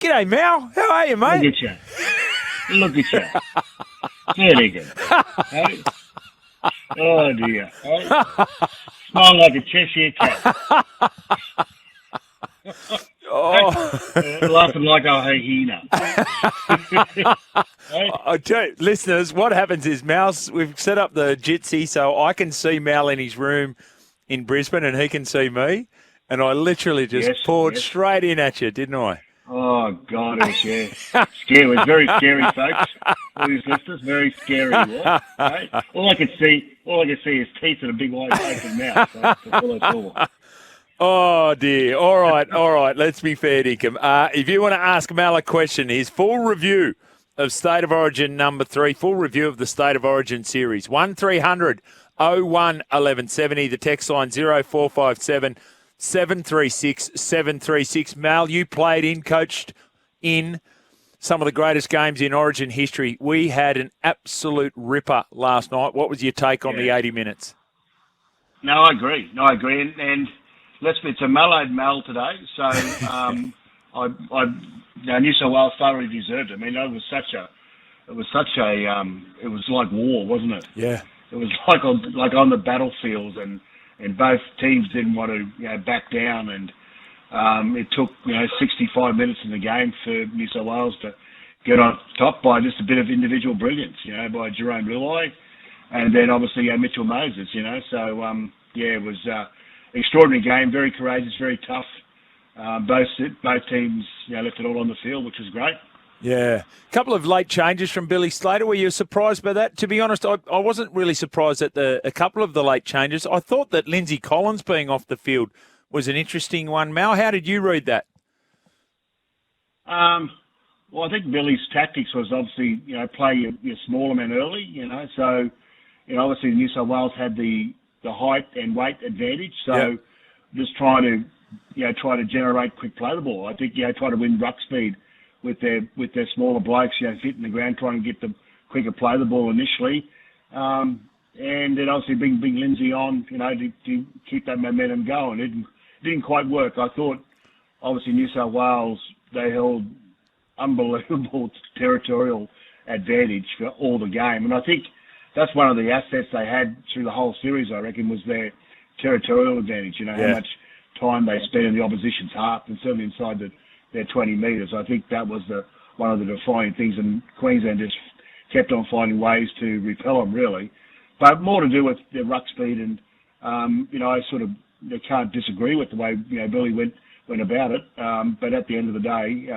G'day, Mal. How are you, mate? Look at you. Look at you. There you go. Hey? Oh, dear. Hey? Smile like a Cheshire cat. Laughing like a hyena. Hey? I tell you, listeners, what happens is we've set up the Jitsi so I can see Mal in his room in Brisbane and he can see me. And I literally just poured straight in at you, didn't I? Oh, God, it was scary. It was very scary, folks. All these listeners, very scary. Right? All I could see is teeth and a big white open mouth. That's all I saw. Oh, dear. All right. Let's be fair, Dinkum. If you want to ask Mal a question, his full review of State of Origin number 3, full review of the State of Origin series, 1300 01 1170, the text line 0457 736 736. Mal, you played in, coached in some of the greatest games in Origin history. We had an absolute ripper last night. What was your take on the 80 minutes? No, I agree. And it's a mellowed Mal today. So New South Wales thoroughly deserved it. I mean, it was like war, wasn't it? Yeah. It was like on the battlefield, and both teams didn't want to back down, and it took 65 minutes in the game for New South Wales to get on top by just a bit of individual brilliance, by Jerome Luai, and then obviously Mitchell Moses, So it was extraordinary game, very courageous, very tough. Both teams left it all on the field, which was great. Yeah. A couple of late changes from Billy Slater. Were you surprised by that? To be honest, I wasn't really surprised at a couple of the late changes. I thought that Lindsay Collins being off the field was an interesting one. Mal, how did you read that? Well, I think Billy's tactics was obviously, play your smaller men early, So, obviously New South Wales had the height and weight advantage. So just trying to generate quick play the ball. I think, try to win ruck speed with their smaller blokes, hitting the ground, trying to get them quicker play the ball initially. And then obviously bring Lindsay on, to keep that momentum going. It didn't quite work. I thought, obviously, New South Wales, they held unbelievable territorial advantage for all the game. And I think that's one of the assets they had through the whole series, I reckon, was their territorial advantage, how much time they spent in the opposition's half, and certainly inside their 20 metres. I think that was one of the defining things, and Queensland just kept on finding ways to repel them, really. But more to do with their ruck speed, and, I can't disagree with the way, Billy went about it. But at the end of the day,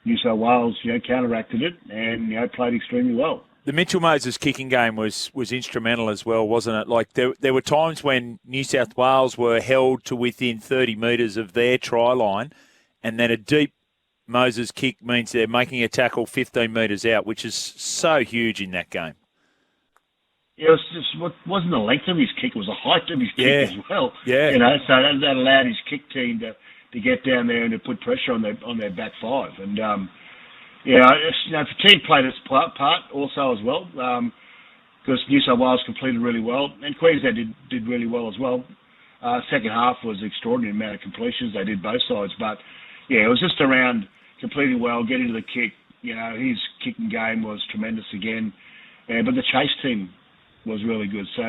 New South Wales, counteracted it and, played extremely well. The Mitchell Moses kicking game was instrumental as well, wasn't it? Like there were times when New South Wales were held to within 30 metres of their try line, and then a deep Moses kick means they're making a tackle 15 metres out, which is so huge in that game. Yeah, it was just, wasn't the length of his kick, it was the height of his kick as well. Yeah. So that allowed his kick team to get down there and to put pressure on their back five. And, the team played its part also as well, because New South Wales completed really well, and Queensland did really well as well. Second half was extraordinary amount of completions. They did both sides, but it was just around completing well, getting to the kick. His kicking game was tremendous again, but the chase team was really good. So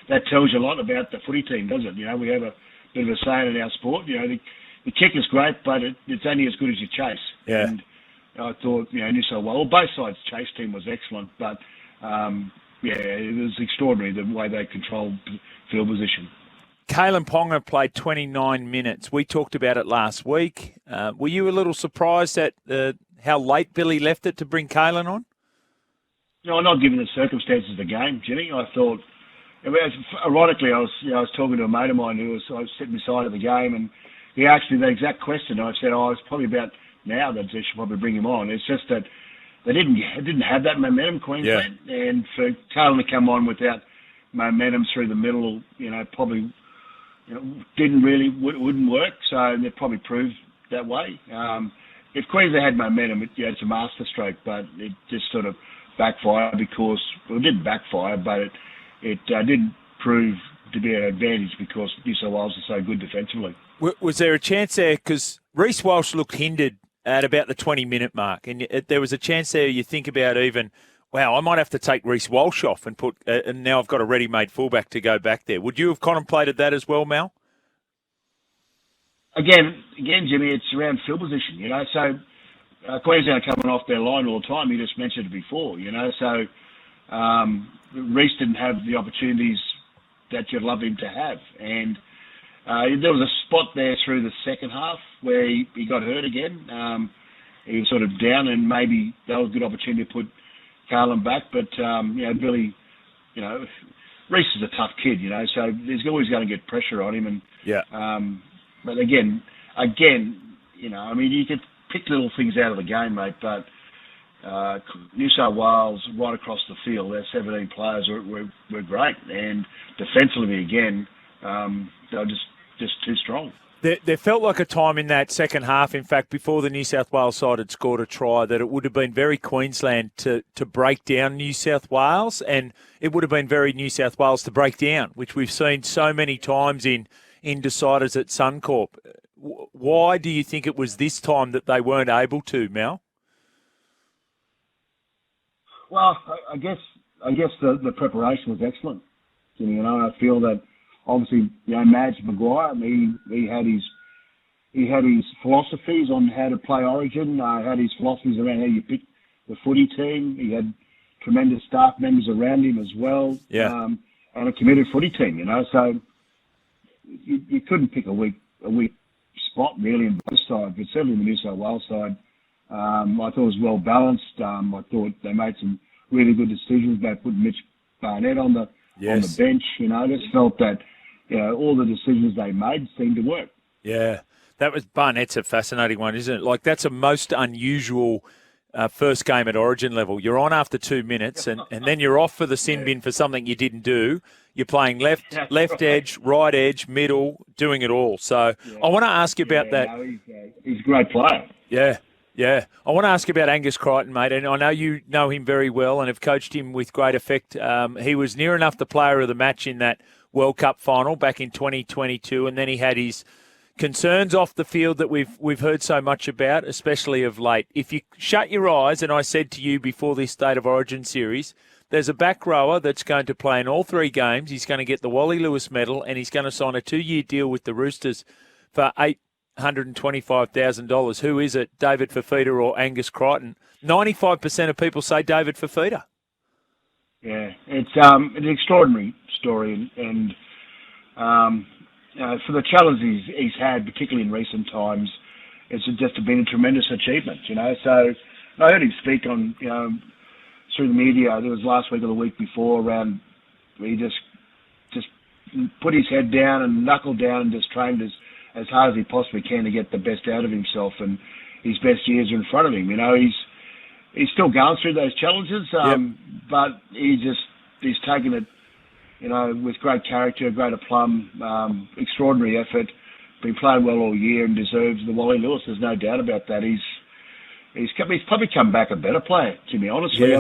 that tells you a lot about the footy team, doesn't it? We have a bit of a saying in our sport. The kick is great, but it's only as good as your chase. Yeah. And I thought, New South Wales, both sides' chase team was excellent, but it was extraordinary the way they controlled field position. Kalen Ponga played 29 minutes. We talked about it last week. Were you a little surprised at how late Billy left it to bring Kalen on? No, not given the circumstances of the game, Jimmy. I thought, ironically, I was talking to a mate of mine I was sitting beside of the game, and he asked me the exact question. I said, it's probably about now that they should probably bring him on. It's just that they didn't have that momentum, Queensland, and for Kalen to come on without momentum through the middle, probably wouldn't work. So they probably proved that way. If Queensland had momentum, it's a masterstroke, but it just sort of backfired because it didn't backfire, but it didn't prove to be an advantage because New South Wales is so good defensively. Was there a chance there? Because Reece Walsh looked hindered at about the 20-minute mark, and there was a chance there you think about even, wow, I might have to take Reece Walsh off and put, and now I've got a ready-made fullback to go back there. Would you have contemplated that as well, Mal? Again, Jimmy, it's around field position, So Queensland are coming off their line all the time. You just mentioned it before, So Reece didn't have the opportunities that you'd love him to have. And there was a spot there through the second half where he got hurt again. He was sort of down, and maybe that was a good opportunity to put Carlin back. But, Billy, Reece is a tough kid, so there's always going to get pressure on him. And yeah. But again, you could pick little things out of the game, mate, but New South Wales, right across the field, their 17 players were great. And defensively, again, they were just too strong. There felt like a time in that second half, in fact, before the New South Wales side had scored a try, that it would have been very Queensland to break down New South Wales, and it would have been very New South Wales to break down, which we've seen so many times in deciders at Suncorp. Why do you think it was this time that they weren't able to, Mal? Well, I guess the preparation was excellent. I feel that obviously, Madge Maguire, he had his philosophies on how to play Origin. Had his philosophies around how you pick the footy team. He had tremendous staff members around him as well. Yeah. And a committed footy team. So you couldn't pick a weak spot really in both sides, but certainly the New South Wales side, I thought it was well balanced. I thought they made some really good decisions about putting Mitch Barnett on the bench. I just felt that all the decisions they made seemed to work. Yeah, that was Barnett's a fascinating one, isn't it? Like that's a most unusual first game at Origin level. You're on after 2 minutes, and then you're off for the sin bin for something you didn't do. You're playing left edge, right edge, middle, doing it all. So I want to ask you about that. No, he's a great player. Yeah. I want to ask you about Angus Crichton, mate, and I know you know him very well and have coached him with great effect. He was near enough the player of the match in that World Cup final back in 2022, and then he had his concerns off the field that we've heard so much about, especially of late. If you shut your eyes, and I said to you before this State of Origin series, there's a back rower that's going to play in all 3 games. He's going to get the Wally Lewis medal, and he's going to sign a 2-year deal with the Roosters for $825,000. Who is it, David Fifita or Angus Crichton? 95% of people say David Fifita. Yeah, it's an extraordinary story, and for the challenges he's had, particularly in recent times, it's just been a tremendous achievement. So I heard him speak on through the media. It was last week or the week before, around where he just put his head down and knuckled down and just trained as hard as he possibly can to get the best out of himself, and his best years are in front of him. He's still going through those challenges, but he's taken it, with great character, great aplomb, extraordinary effort. Been playing well all year and deserves the Wally Lewis. There's no doubt about that. He's probably come back a better player, to be honest with you.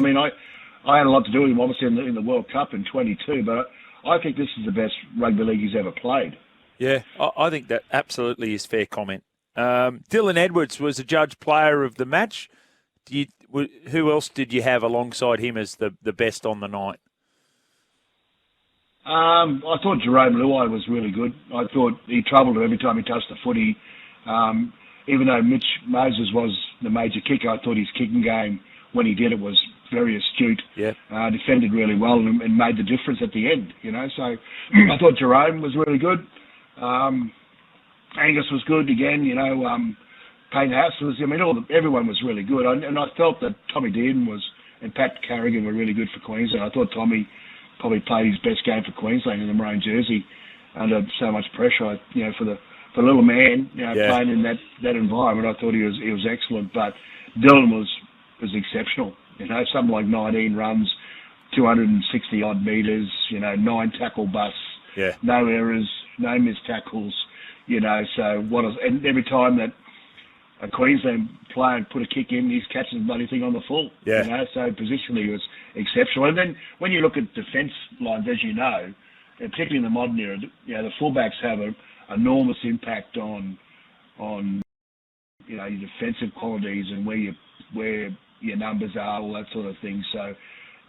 I had a lot to do with him, obviously, in the World Cup in 22, but I think this is the best rugby league he's ever played. Yeah, I think that absolutely is fair comment. Dylan Edwards was a judge player of the match. Who else did you have alongside him as the best on the night? I thought Jerome Luai was really good. I thought he troubled every time he touched the footy. Even though Mitch Moses was the major kicker, I thought his kicking game, when he did it, was very astute. Yeah. Defended really well and made the difference at the end. So I thought Jerome was really good. Angus was good again. Payne House was. Everyone was really good. And I felt that Tommy Dearden and Pat Carrigan were really good for Queensland. I thought Tommy probably played his best game for Queensland in the maroon jersey under so much pressure. For the little man, playing in that environment, I thought he was excellent. But Dylan was exceptional. Something like 19 runs, 260 odd metres. 9 tackle busts. Yeah. No errors, no missed tackles. And every time that a Queensland player put a kick in, he's catching the bloody thing on the full. Yeah. So positionally he was exceptional. And then when you look at defence lines, as you know, and particularly in the modern era, the fullbacks have an enormous impact on your defensive qualities and where your numbers are, all that sort of thing. So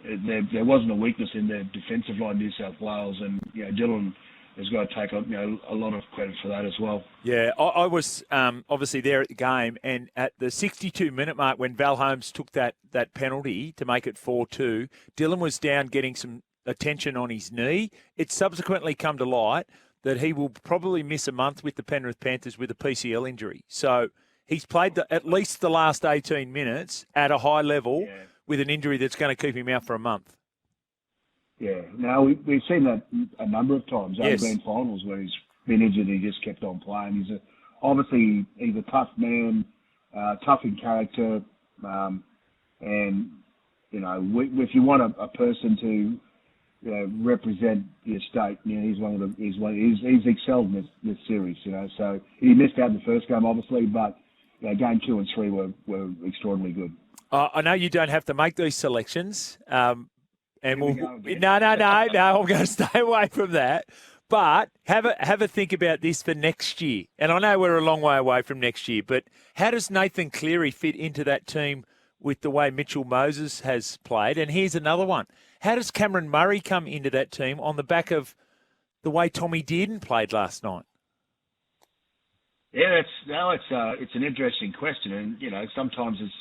there wasn't a weakness in the defensive line, New South Wales, and Dylan has got to take a lot of credit for that as well. Yeah, I was obviously there at the game, and at the 62-minute mark when Val Holmes took that penalty to make it 4-2, Dylan was down getting some attention on his knee. It's subsequently come to light that he will probably miss a month with the Penrith Panthers with a PCL injury. So he's played at least the last 18 minutes at a high level with an injury that's going to keep him out for a month. Yeah, now we've seen that a number of times over Yes. grand finals where he's been injured and he just kept on playing. Obviously he's a tough man, tough in character, and if you want a person to represent your state, he's excelled in this series. So he missed out in the first game obviously, but game 2 and 3 were extraordinarily good. I know you don't have to make these selections. And no, I'm going to stay away from that. But have a think about this for next year. And I know we're a long way away from next year, but how does Nathan Cleary fit into that team with the way Mitchell Moses has played? And here's another one. How does Cameron Murray come into that team on the back of the way Tommy Dearden played last night? Yeah, it's an interesting question, and sometimes it's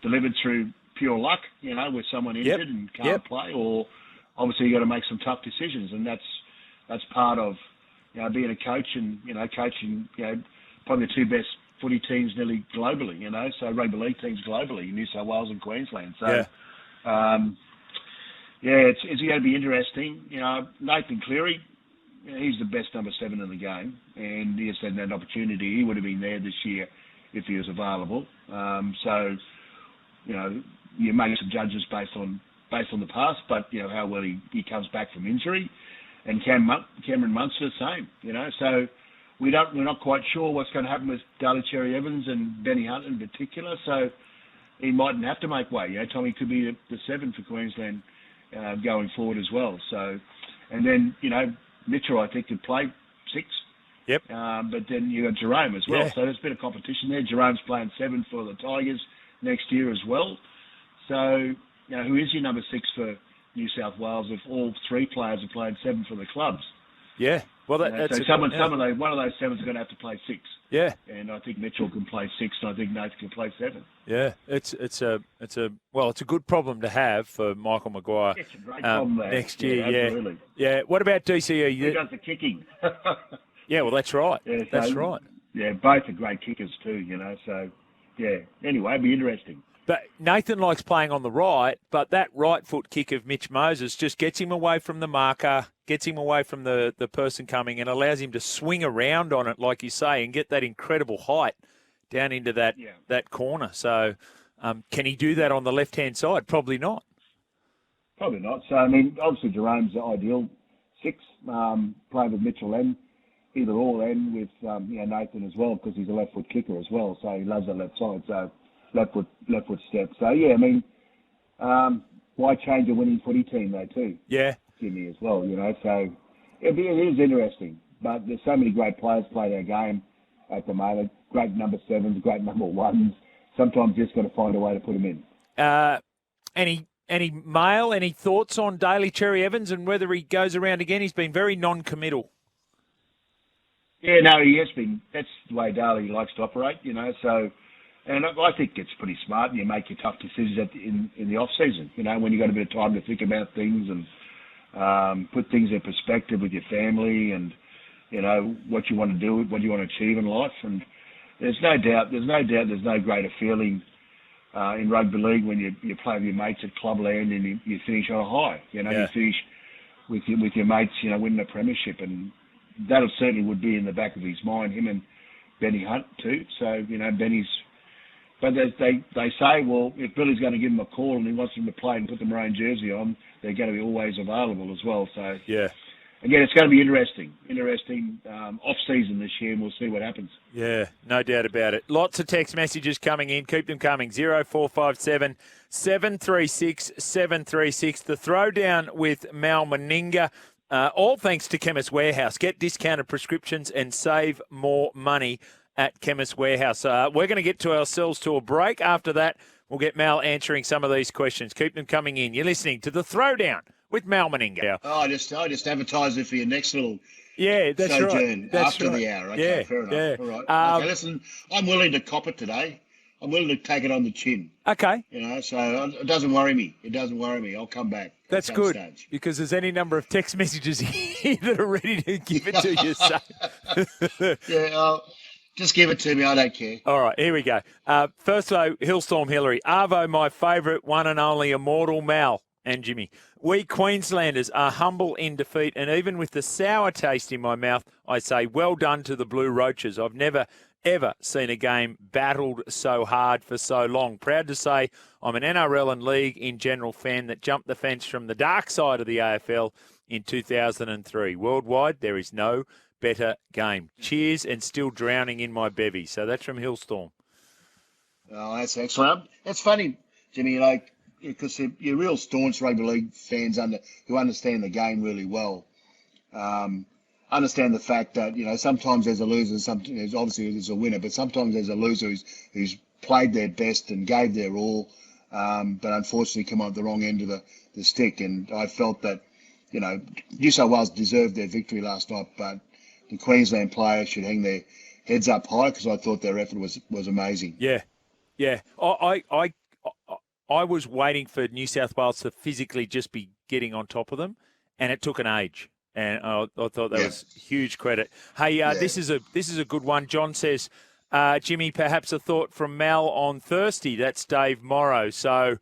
delivered through pure luck, with someone injured and can't play, or obviously you got to make some tough decisions, and that's part of being a coach and coaching probably the two best footy teams nearly globally, so rugby league teams globally, New South Wales and Queensland. So it's going to be interesting. Nathan Cleary, he's the best number 7 in the game, and he has had that opportunity. He would have been there this year if he was available. You make some judges based on the past, but how well he comes back from injury, and Cameron Munster the same. So we're not quite sure what's going to happen with Daly Cherry Evans and Benny Hunt in particular. So he mightn't have to make way. Tommy could be the 7 for Queensland going forward as well. So, and then Mitchell I think could play 6. Yep. But then you got Jerome as well. Yeah. So there's a bit of competition there. Jerome's playing 7 for the Tigers next year as well. So, who is your number 6 for New South Wales if all 3 players are playing 7 for the clubs? Yeah. Well, that's so one of those 7's going to have to play 6. Yeah. And I think Mitchell can play 6, and I think Nathan can play 7. Yeah. It's a good problem to have for Michael Maguire. It's a great problem there. Next year. Absolutely. Yeah. What about DCE? Who does the kicking? Yeah. Well, that's right. Yeah, that's right. Yeah, both are great kickers too. So anyway, it'll be interesting. But Nathan likes playing on the right, but that right foot kick of Mitch Moses just gets him away from the marker, gets him away from the person coming, and allows him to swing around on it, like you say, and get that incredible height down into that corner. So can he do that on the left-hand side? Probably not. Probably not. So, obviously Jerome's the ideal 6, playing with Mitchell and either or, and with Nathan as well, because he's a left foot kicker as well, so he loves that left side. So left foot step. So why change a winning footy team though too? Yeah, Jimmy as well. So it is interesting. But there's so many great players playing our game at the moment. Great number 7s, great number 1s. Sometimes just got to find a way to put them in. Any mail? Any thoughts on Daly Cherry Evans and whether he goes around again? He's been very non-committal. Yeah, no, he has been. That's the way Daly likes to operate. So. And I think it's pretty smart, and you make your tough decisions in the off season. When you got a bit of time to think about things and put things in perspective with your family, and what you want to do, what you want to achieve in life. And there's no doubt, there's no greater feeling in rugby league when you play with your mates at clubland and you finish on a high. You finish with your mates, winning a premiership, and that certainly would be in the back of his mind. Him and Benny Hunt too. So Benny's. But they say, well, if Billy's going to give him a call and he wants them to play and put the maroon jersey on, they're going to be always available as well. So, again, it's going to be interesting off-season this year, and we'll see what happens. Yeah, no doubt about it. Lots of text messages coming in. Keep them coming. 0457 736 736. The Throwdown with Mal Meninga. All thanks to Chemist Warehouse. Get discounted prescriptions and save more money at Chemist Warehouse. We're going to get to ourselves to a break. After that, we'll get Mal answering some of these questions. Keep them coming in. You're listening to The Throwdown with Mal Meninga. Oh, I just advertise it for your next little that's sojourn right. That's after right. the hour. Okay, fair enough. Yeah. All right. Okay, listen, I'm willing to cop it today. I'm willing to take it on the chin. Okay. So it doesn't worry me. I'll come back. That's good, because there's any number of text messages here that are ready to give it to you. So. Yeah, just give it to me. I don't care. All right, here we go. First, though, Hillstorm Hillary. Arvo, my favourite, one and only immortal Mal and Jimmy. We Queenslanders are humble in defeat, and even with the sour taste in my mouth, I say well done to the Blue Roaches. I've never ever seen a game battled so hard for so long. Proud to say I'm an NRL and league in general fan that jumped the fence from the dark side of the AFL in 2003. Worldwide, there is no better game. Cheers, and still drowning in my bevy. So that's from Hillstorm. Oh, that's excellent. That's funny, Jimmy, because you're real staunch rugby league fans who understand the game really well. Understand the fact that, sometimes there's a loser, sometimes obviously there's a winner, but sometimes there's a loser who's played their best and gave their all, but unfortunately come on the wrong end of the stick. And I felt that, New South Wales deserved their victory last night, but the Queensland players should hang their heads up high, because I thought their effort was amazing. Yeah. I was waiting for New South Wales to physically just be getting on top of them, and it took an age. And I thought that was huge credit. Hey, this is a good one. John says, Jimmy, perhaps a thought from Mal on Thursday. That's Dave Morrow. So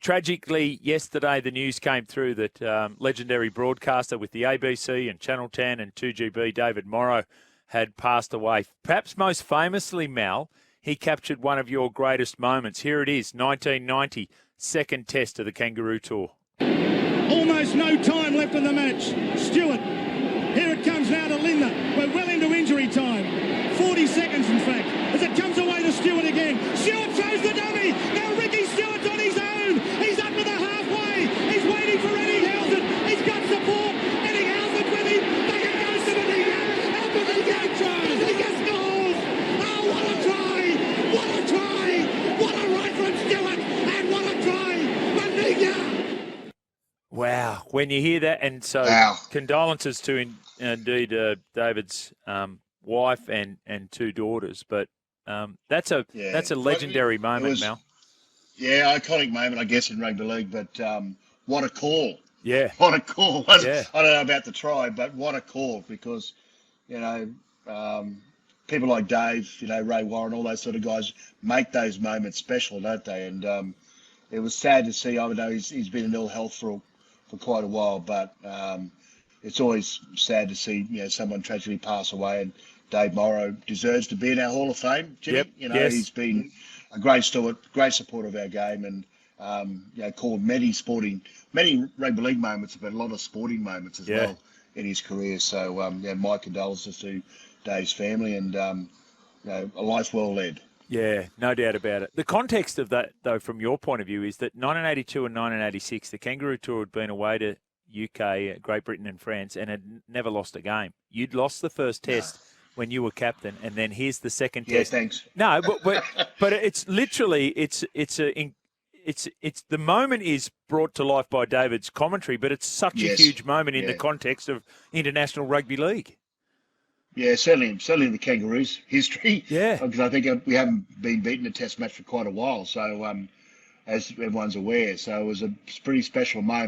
tragically, yesterday the news came through that legendary broadcaster with the ABC and Channel 10 and 2GB, David Morrow, had passed away. Perhaps most famously, Mal, he captured one of your greatest moments. Here it is, 1990, second test of the Kangaroo Tour. Almost no time left in the match. Stewart. Here it comes now to Linda. We're well into injury time. 40 seconds, in fact, as it comes away to Stewart again. Stewart throws the dummy. Now Ricky Stewart's on his own. He's up to the halfway. He's waiting for Eddie Howson. He's got support. Eddie Howson's with him. Back it goes to Meninga. And Meninga tries. Meninga scores. Oh, what a try. What a try. What a right from Stewart. And what a try. Meninga. Wow, when you hear that, and so condolences to indeed David's wife and two daughters, but that's a legendary moment, Mal. Yeah, iconic moment, I guess, in rugby league, but what a call. Yeah. What a call. I don't know about the try, but what a call, because, people like Dave, Ray Warren, all those sort of guys make those moments special, don't they? And it was sad to see. I know he's been in ill health for quite a while, but it's always sad to see someone tragically pass away, and Dave Morrow deserves to be in our Hall of Fame, Jimmy. He's been a great steward, great supporter of our game, and called many rugby league moments, but a lot of sporting moments as well in his career. So my condolences to Dave's family, and a life well led. Yeah, no doubt about it. The context of that, though, from your point of view, is that 1982 and 1986, the Kangaroo Tour had been away to UK, Great Britain and France, and had never lost a game. You'd lost the first test when you were captain, and then here's the second test. Yeah, thanks. No, but it's literally, it's the moment is brought to life by David's commentary, but it's such a huge moment in the context of International Rugby League. Yeah, certainly in the Kangaroos' history. Yeah. Because I think we haven't been beaten a test match for quite a while. So, as everyone's aware, so it was a pretty special moment.